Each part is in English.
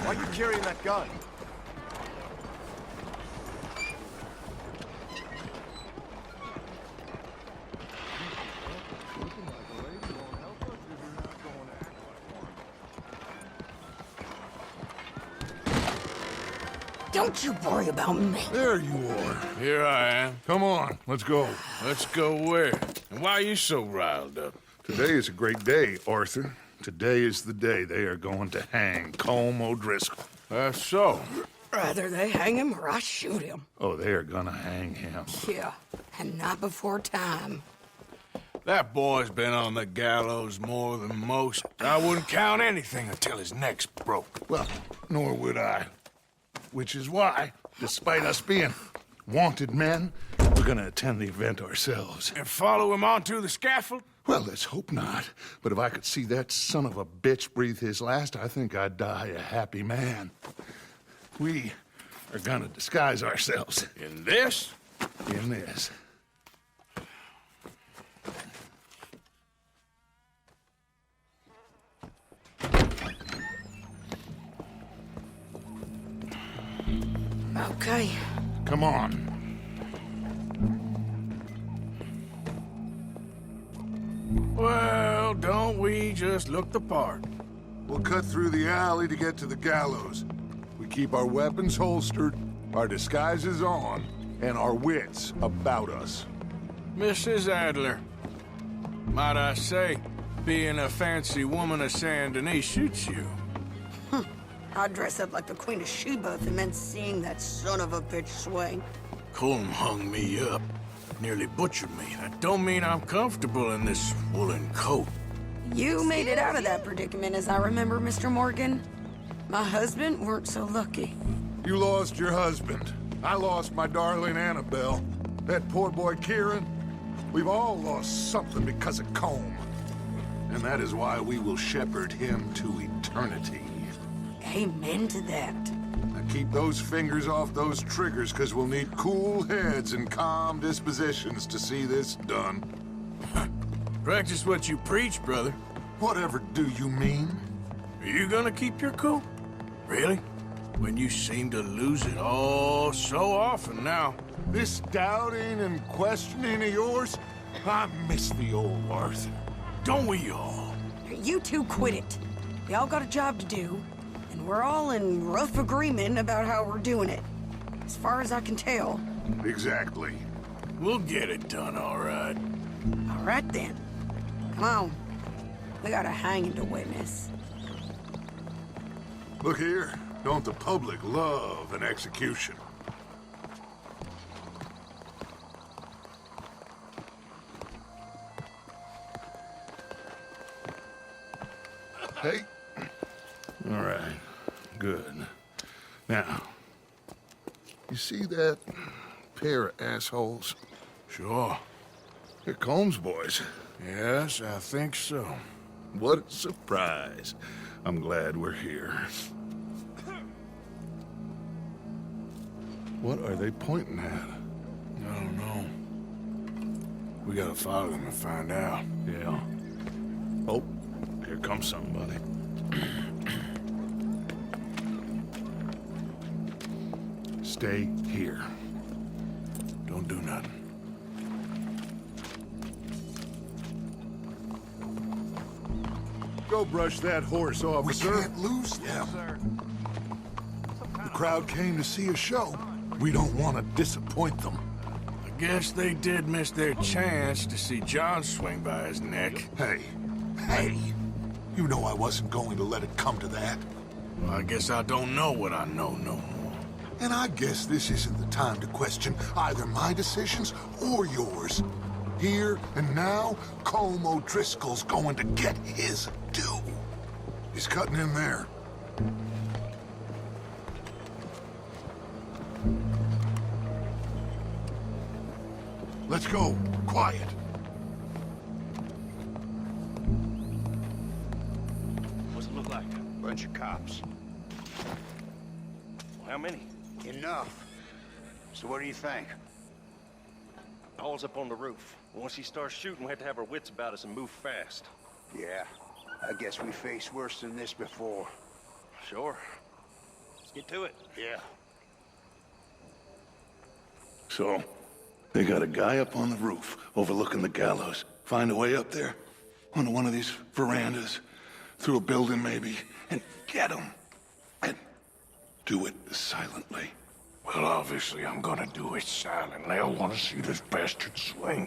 Why are you carrying that gun? Don't you worry about me. There you are. Here I am. Come on, let's go. Let's go where? And why are you so riled up? Today is a great day, Arthur. Today is the day they are going to hang Colm O'Driscoll. That's so. Rather they hang him or I shoot him. Oh, they are gonna hang him. Yeah, and not before time. That boy's been on the gallows more than most. I wouldn't count anything until his neck's broke. Well, nor would I. Which is why, despite us being wanted men, we're gonna attend the event ourselves. And follow him onto the scaffold? Well, let's hope not. But if I could see that son of a bitch breathe his last, I think I'd die a happy man. We are gonna disguise ourselves. In this? In this. Okay. Come on. Well, don't we just look the part? We'll cut through the alley to get to the gallows. We keep our weapons holstered, our disguises on, and our wits about us. Mrs. Adler, might I say, being a fancy woman of Saint Denis shoots you. I'd dress up like the Queen of Sheba if it meant seeing that son of a bitch swing. Colm hung me up, nearly butchered me. That don't mean I'm comfortable in this woolen coat. You made it out of that predicament, as I remember, Mr. Morgan. My husband weren't so lucky. You lost your husband. I lost my darling Annabelle. That poor boy Kieran. We've all lost something because of Colm. And that is why we will shepherd him to eternity. Amen to that. Now keep those fingers off those triggers, because we'll need cool heads and calm dispositions to see this done. Practice what you preach, brother. Whatever do you mean? Are you gonna keep your cool? Really? When you seem to lose it all so often now. This doubting and questioning of yours, I miss the old Arthur. Don't we all? You two quit it. We all got a job to do, and we're all in rough agreement about how we're doing it. As far as I can tell. Exactly. We'll get it done, all right. All right, then. Come on. We got a hanging to witness. Look here, don't the public love an execution? Hey. All right, good. Now, you see that pair of assholes? Sure. They're Combs boys. Yes, I think so. What a surprise. I'm glad we're here. What are they pointing at? I don't know. We gotta follow them and find out. Yeah. Oh, here comes somebody. Stay here. Don't do nothing. Go brush that horse, officer. We can't lose them. The crowd came to see a show. We don't want to disappoint them. I guess they did miss their chance to see John swing by his neck. Hey, you know I wasn't going to let it come to that. Well, I guess I don't know what I know no more. And I guess this isn't the time to question either my decisions or yours. Here and now, Colm O'Driscoll's going to get his due. He's cutting in there. Let's go. Quiet. What's it look like? Bunch of cops. How many? Enough. So what do you think? Paul's up on the roof. Once he starts shooting, we have to have our wits about us and move fast. Yeah, I guess we faced worse than this before. Sure. Let's get to it. Yeah. So, they got a guy up on the roof overlooking the gallows. Find a way up there, onto one of these verandas, through a building maybe, and get him. And do it silently. Well, obviously I'm gonna do it silently. I want to see this bastard swing.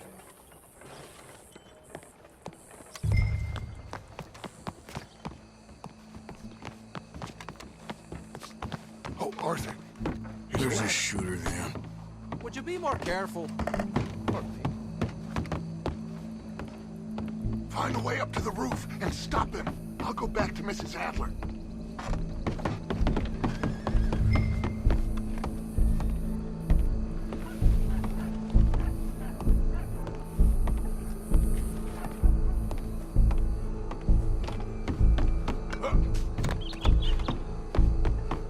Oh, Arthur. There's a shooter then. Would you be more careful? Find a way up to the roof and stop him. I'll go back to Mrs. Adler.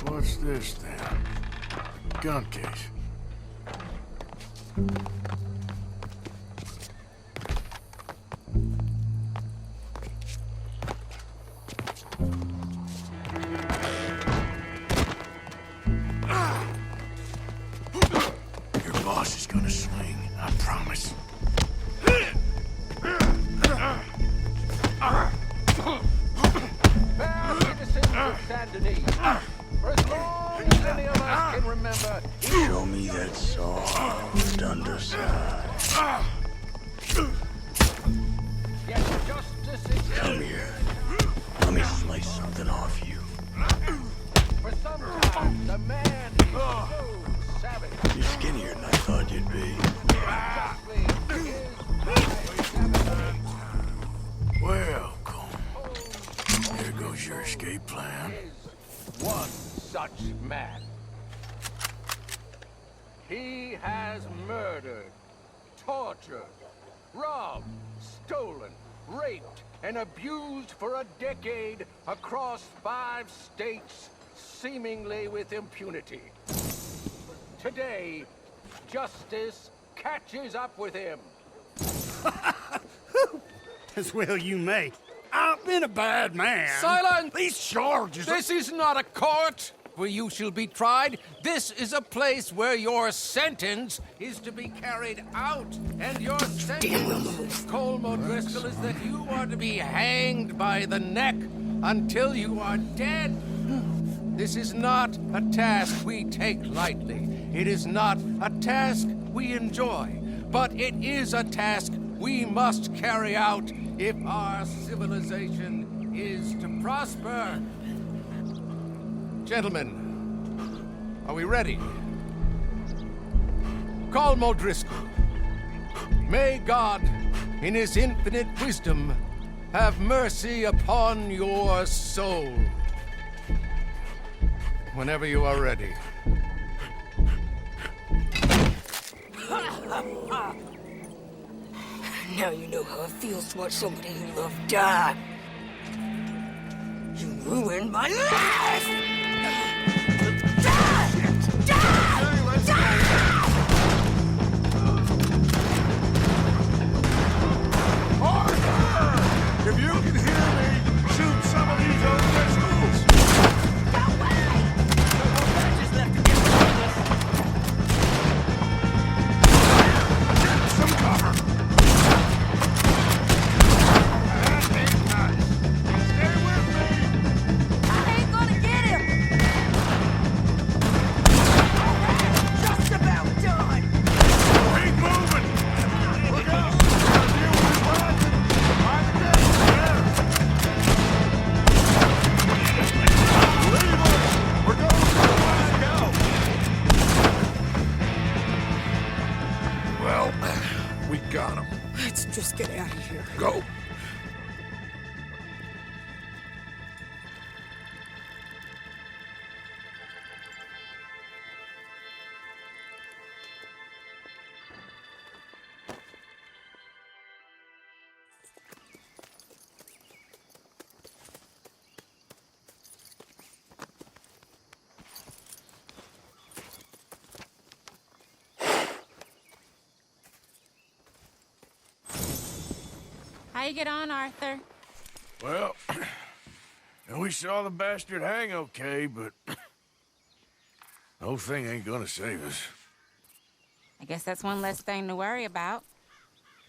What's this then? Gun case. Your boss is gonna swing, I promise. Fair citizens of Saint Denis, for as long as any of us can remember, Show me that soft underside. yet justice is Come here. Let me slice something off you. for sometimes a man is so savage. You're skinnier than I thought you'd be. Justly is my Well, Colm, there goes your escape plan. is one such man. He has murdered, tortured, robbed, stolen, raped, and abused for a decade across 5 states, seemingly with impunity. Today, justice catches up with him. As well you may. I've been a bad man. Silence! These charges This is not a court where you shall be tried. This is a place where your sentence is to be carried out. And your sentence, Colm O'Driscoll, is that you are to be hanged by the neck until you are dead. This is not a task we take lightly. It is not a task we enjoy. But it is a task we must carry out if our civilization is to prosper. Gentlemen, are we ready? Colm O'Driscoll, may God, in his infinite wisdom, have mercy upon your soul. Whenever you are ready. Now you know how it feels to watch somebody you love die. You ruined my life! If you can hear me, shoot some of these old pistols! Go away! Just left to get us. Get some cover! That ain't nice. Stay with me! I ain't gonna get him! Just about done! Keep moving! Look out! Deal with his rising! Behind the gate! There! Leave us! We're going for the blackout! Well, we got him. Let's just get out of here. Go. How you get on, Arthur? Well, we saw the bastard hang okay, but the whole thing ain't gonna save us. I guess that's one less thing to worry about.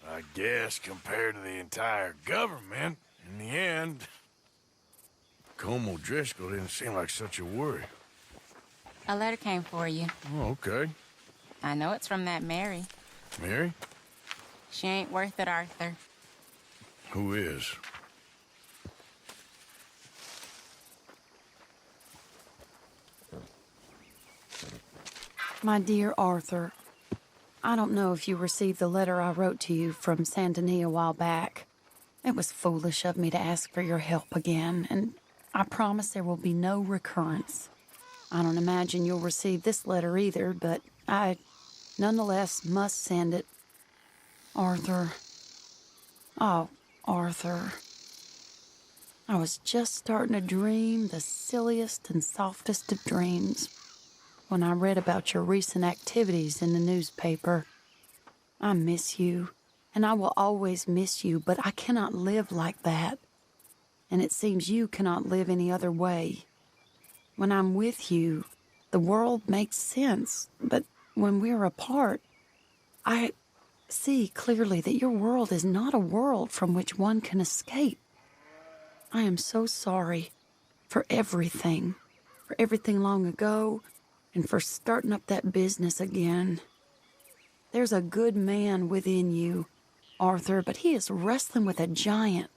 I guess compared to the entire government, in the end, Colm O'Driscoll didn't seem like such a worry. A letter came for you. Oh, okay. I know it's from that Mary. Mary? She ain't worth it, Arthur. Who is? My dear Arthur, I don't know if you received the letter I wrote to you from Saint Denis a while back. It was foolish of me to ask for your help again, and I promise there will be no recurrence. I don't imagine you'll receive this letter either, but I nonetheless must send it. Arthur. Oh, Arthur. I was just starting to dream the silliest and softest of dreams when I read about your recent activities in the newspaper. I miss you, and I will always miss you, but I cannot live like that. And it seems you cannot live any other way. When I'm with you, the world makes sense, but when we're apart, I see clearly that your world is not a world from which one can escape. I am so sorry for everything long ago, and for starting up that business again. There's a good man within you, Arthur, but he is wrestling with a giant,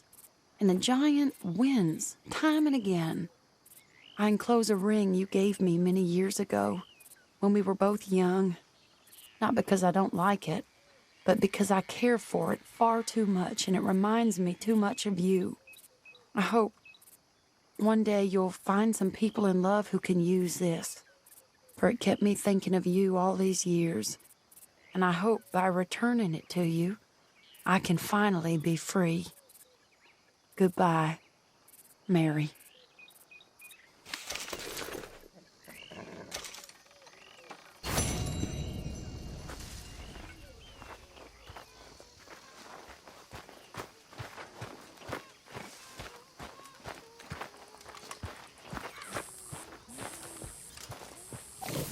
and the giant wins time and again. I enclose a ring you gave me many years ago when we were both young, not because I don't like it, but because I care for it far too much, and it reminds me too much of you. I hope one day you'll find some people in love who can use this, for it kept me thinking of you all these years, and I hope by returning it to you, I can finally be free. Goodbye, Mary.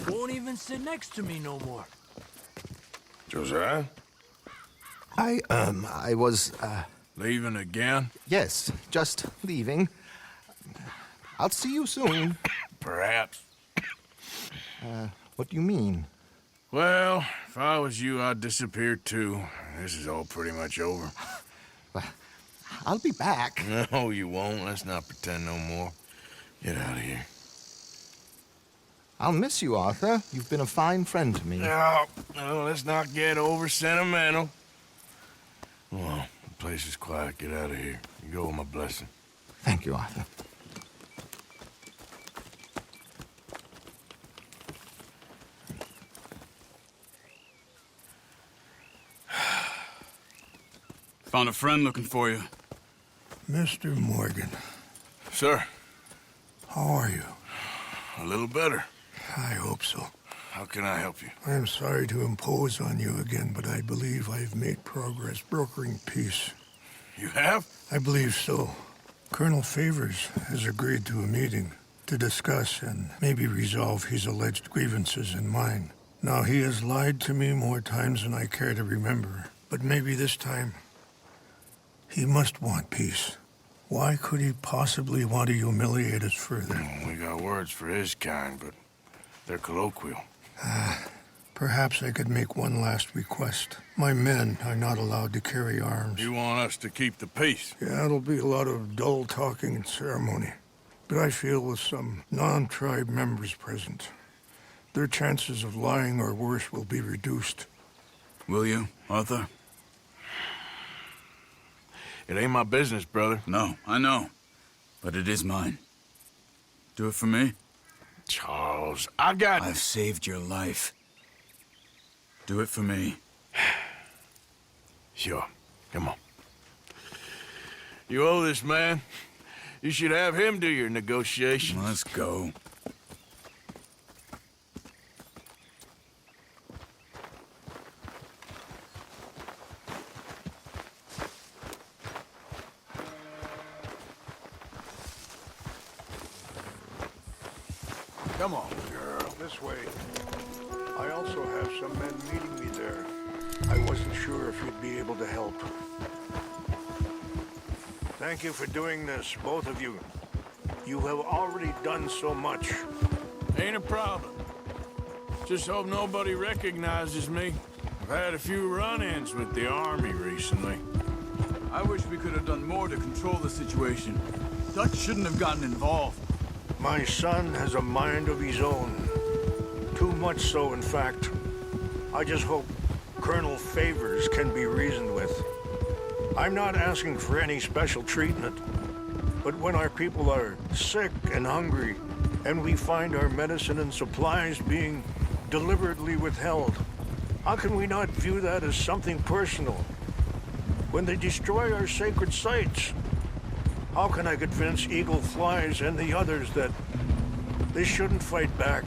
Won't even sit next to me no more. Josiah? I was, Leaving again? yes, just leaving. I'll see you soon. Perhaps. What do you mean? Well, if I was you, I'd disappear too. This is all pretty much over. I'll be back. No, you won't. Let's not pretend no more. Get out of here. I'll miss you, Arthur. You've been a fine friend to me. No, let's not get over sentimental. Well, the place is quiet. Get out of here. You go with my blessing. Thank you, Arthur. Found a friend looking for you. Mr. Morgan, Sir, how are you? a little better. I hope so. How can I help you? I am sorry to impose on you again, but I believe I've made progress brokering peace. You have? I believe so. Colonel Favors has agreed to a meeting to discuss and maybe resolve his alleged grievances and mine. Now, he has lied to me more times than I care to remember, but maybe this time he must want peace. Why could he possibly want to humiliate us further? We got words for his kind, but they're colloquial. Perhaps I could make one last request. My men are not allowed to carry arms. You want us to keep the peace? Yeah, it'll be a lot of dull talking and ceremony. But I feel with some non-tribe members present, their chances of lying or worse will be reduced. Will you, Arthur? It ain't my business, brother. No, I know. But it is mine. Do it for me? Charles, I've saved your life. Do it for me. Sure. Come on. You owe this man. You should have him do your negotiations. Let's go. Come on, girl. This way. I also have some men meeting me there. I wasn't sure if you'd be able to help. Thank you for doing this, both of you. You have already done so much. Ain't a problem. Just hope nobody recognizes me. I've had a few run-ins with the army recently. I wish we could have done more to control the situation. Dutch shouldn't have gotten involved. My son has a mind of his own. Too much so, in fact. I just hope Colonel Favors can be reasoned with. I'm not asking for any special treatment, but when our people are sick and hungry, and we find our medicine and supplies being deliberately withheld, how can we not view that as something personal? When they destroy our sacred sites, how can I convince Eagle Flies and the others that they shouldn't fight back?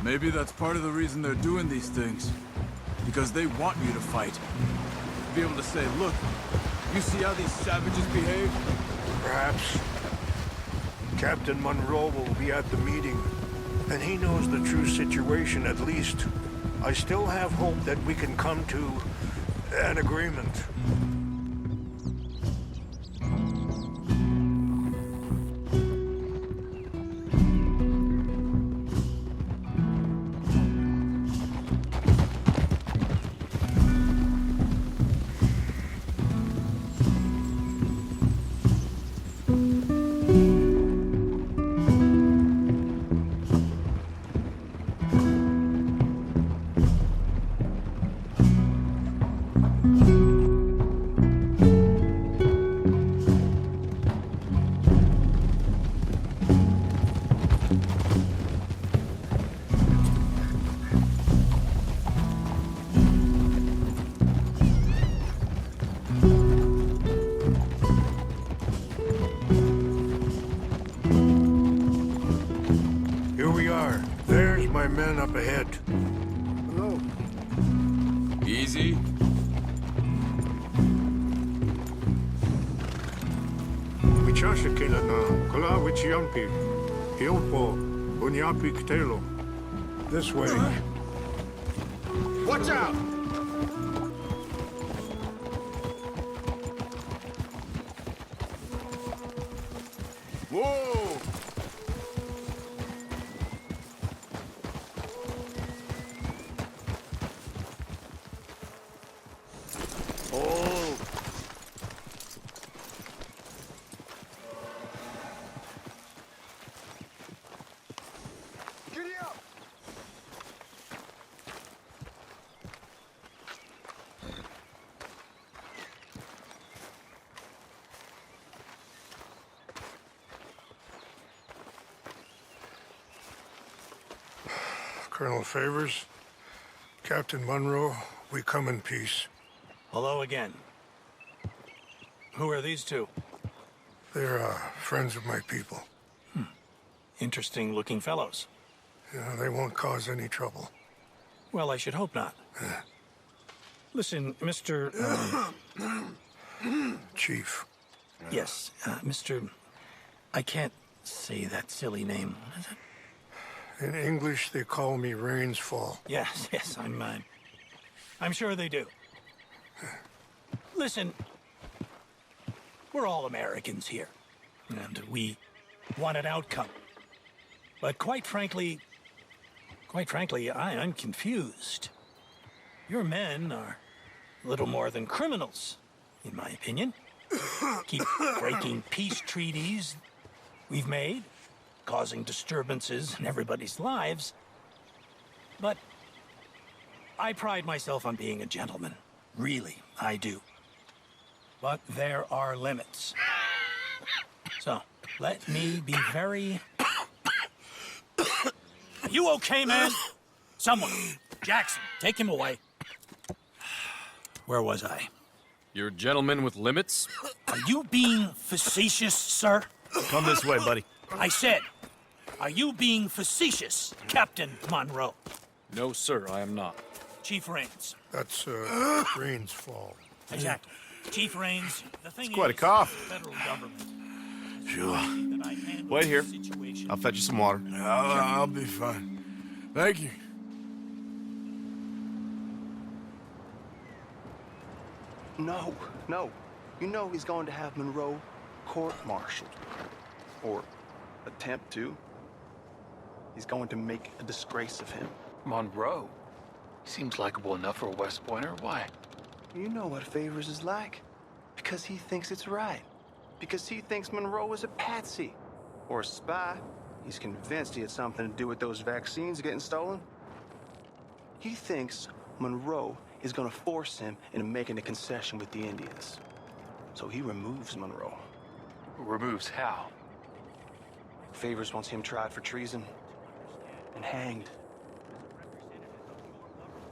Maybe that's part of the reason they're doing these things. Because they want you to fight. Be able to say, look, you see how these savages behave? Perhaps. Captain Monroe will be at the meeting, and he knows the true situation at least. I still have hope that we can come to an agreement. Men up ahead. Hello. Easy. Michashikila na kala wichiampi. Hilpo unyapi ktelo. This way. Watch out! Whoa! Colonel Favors, Captain Monroe, we come in peace. Hello again. Who are these two? They're friends of my people. Interesting looking fellows. Yeah, they won't cause any trouble. Well, I should hope not. Listen, Mr. Chief. Yes, Mr. I can't say that silly name. What is it? In English, they call me Rains Fall. Yes, I'm sure they do. Listen, we're all Americans here, and we want an outcome. But quite frankly, I'm confused. Your men are little more than criminals, in my opinion. Keep breaking peace treaties we've made, causing disturbances in everybody's lives. But I pride myself on being a gentleman. Really, I do. But there are limits. So, let me be very... Are you okay, man? Someone. Jackson, take him away. Where was I? You're a gentleman with limits? Are you being facetious, sir? Come this way, buddy. I said, are you being facetious, Captain Monroe? No, sir, I am not. Chief Rains. That's, Rains Fall. Exactly. Chief Rains, the thing It's quite a is, cough. the federal government. Sure. Wait here. I'll fetch you some water. I'll be fine. Thank you. No. You know he's going to have Monroe court-martialed. Or attempt to. He's going to make a disgrace of him. Monroe? He seems likable enough for a West Pointer. Why? You know what Favors is like. Because he thinks it's right. Because he thinks Monroe is a patsy. Or a spy. He's convinced he had something to do with those vaccines getting stolen. He thinks Monroe is gonna force him into making a concession with the Indians. So he removes Monroe. Removes how? Favors wants him tried for treason and hanged.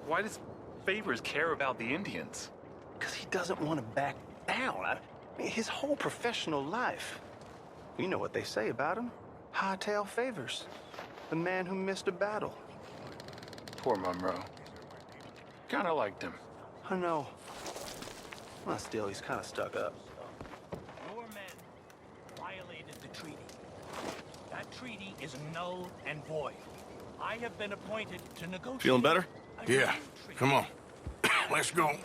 Why does Favors care about the Indians? Because he doesn't want to back down. I mean, his whole professional life. You know what they say about him. Hightail Favors. The man who missed a battle. Poor Monroe. Kinda liked him. I know. Well, still, he's kind of stuck up. Your men violated the treaty. That treaty is null and void. I have been appointed to negotiate... Feeling better? Yeah. Come on. Let's go.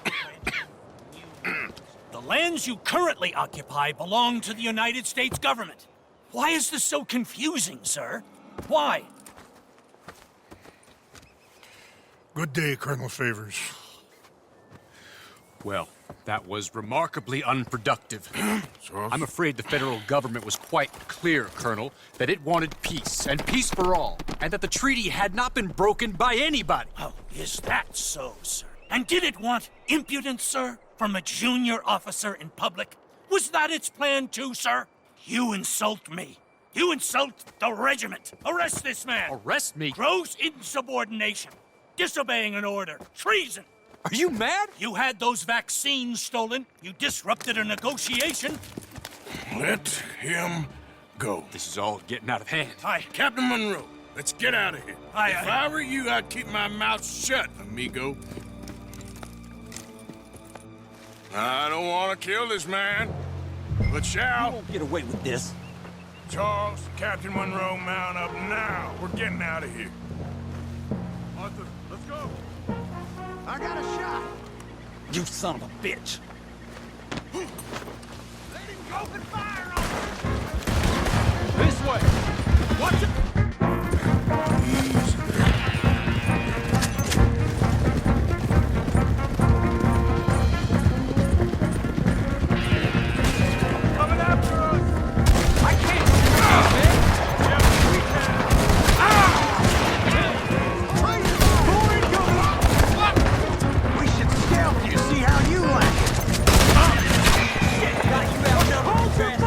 The lands you currently occupy belong to the United States government. Why is this so confusing, sir? Why? Good day, Colonel Favors. Well, that was remarkably unproductive. I'm afraid the federal government was quite clear, Colonel, that it wanted peace, and peace for all, and that the treaty had not been broken by anybody. Oh, is that so, sir? And did it want impudence, sir, from a junior officer in public? Was that its plan too, sir? You insult me. You insult the regiment. Arrest this man. Arrest me? Gross insubordination. Disobeying an order. Treason. Are you mad? You had those vaccines stolen. You disrupted a negotiation. Let him go. This is all getting out of hand. Aye. Captain Monroe, let's get out of here. Aye, If I were you, I'd keep my mouth shut, amigo. I don't want to kill this man, but shall. You won't get away with this. Charles, Captain Monroe, mount up now. We're getting out of here. Arthur, let's go. I got a shot. You son of a bitch. Let him go and fire on him. This way. Watch it. Coming after us! I can't see this, man. Yes, we can! We should scalp you, see how you like it. Got you outnumbered, Fred.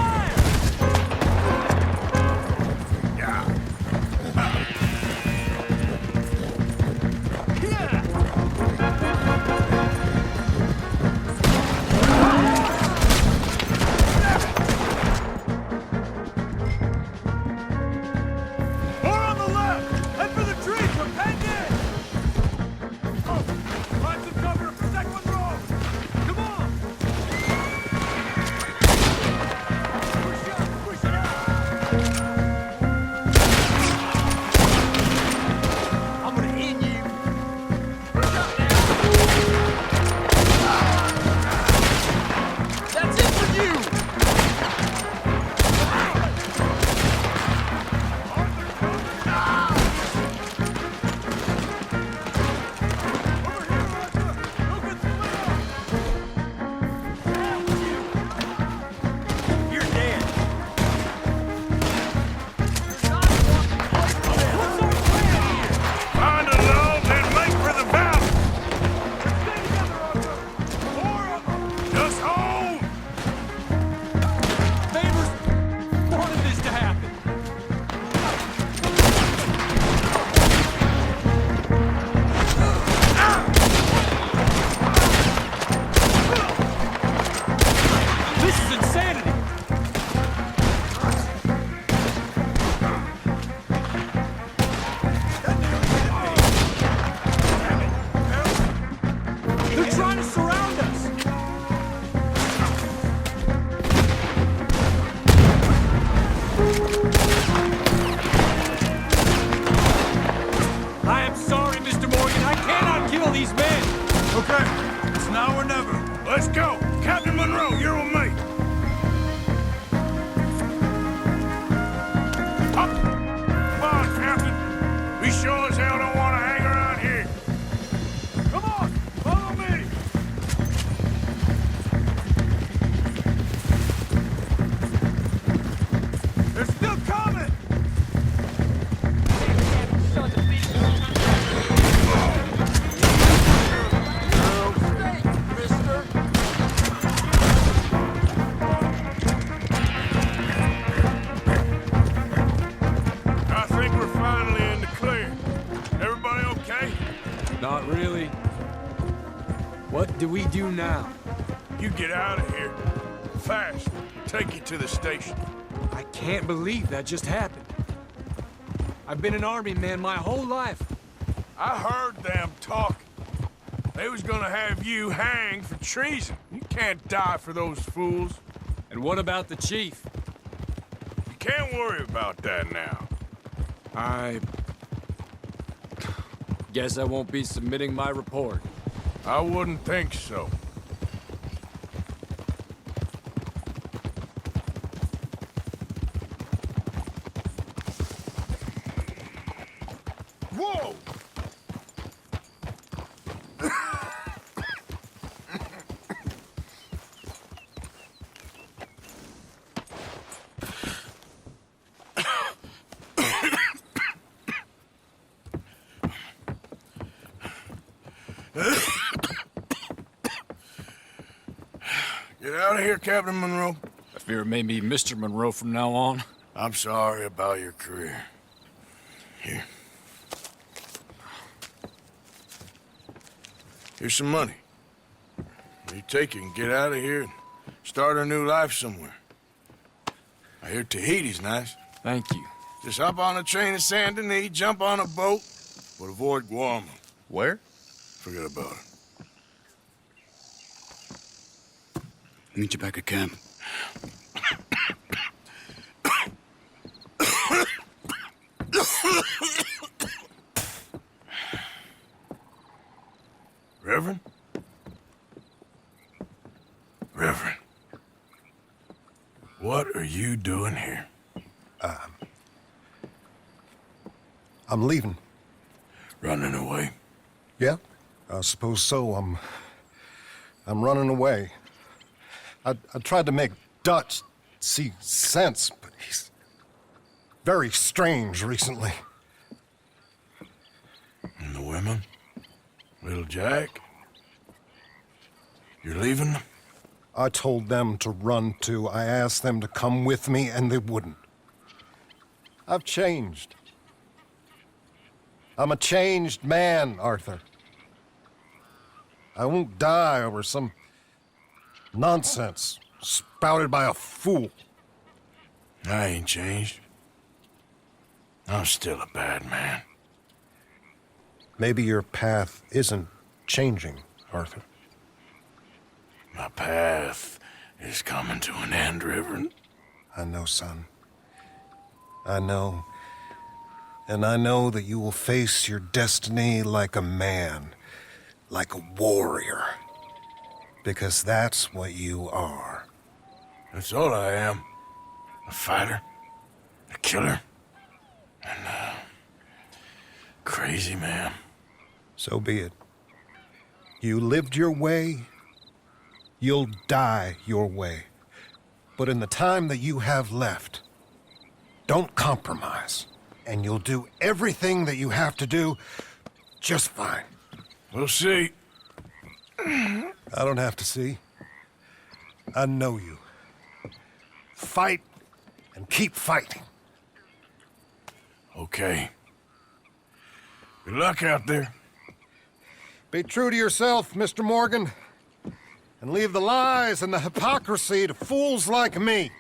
I'm gonna end you. That's it for you. You're dead. Find a log and make for the valley. Just hold. Favors wanted this to happen. This is insanity. They're trying to surround us. I am sorry, Mr. Morgan. I cannot kill these men. Okay, it's now or never. Let's go. Captain Monroe, you're with me. Up. Come on, Captain. We sure as hell don't want to hang around here. Come on, follow me. They're still coming. I think we're finally in the clear. Everybody okay? Not really. What do we do now? You get out of here. Fast. Take you to the station. I can't believe that just happened. I've been an army man my whole life. I heard them talking. They was gonna have you hanged for treason. You can't die for those fools. And what about the chief? You can't worry about that now. I guess I won't be submitting my report. I wouldn't think so. Whoa! Get out of here, Captain Monroe. I fear it may be Mr. Monroe from now on. I'm sorry about your career. Here. Here's some money. You take it and get out of here and start a new life somewhere. I hear Tahiti's nice. Thank you. Just hop on a train to Saint Denis, jump on a boat, but avoid Guam. Where? Forget about it. Meet you back at camp. Reverend? Reverend. What are you doing here? I'm leaving. Running away? Yeah, I suppose so. I'm running away. I tried to make Dutch see sense, but he's very strange recently. And the women? Little Jack? You're leaving them? I told them to run too. I asked them to come with me, and they wouldn't. I've changed. I'm a changed man, Arthur. I won't die over some nonsense spouted by a fool. I ain't changed. I'm still a bad man. Maybe your path isn't changing, Arthur. My path is coming to an end, Reverend. I know, son. I know. And I know that you will face your destiny like a man, like a warrior. Because that's what you are. That's all I am. A fighter, a killer, and a crazy man. So be it. You lived your way, you'll die your way. But in the time that you have left, don't compromise. And you'll do everything that you have to do just fine. We'll see. I don't have to see. I know you. Fight and keep fighting. Okay. Good luck out there. Be true to yourself, Mr. Morgan, and leave the lies and the hypocrisy to fools like me.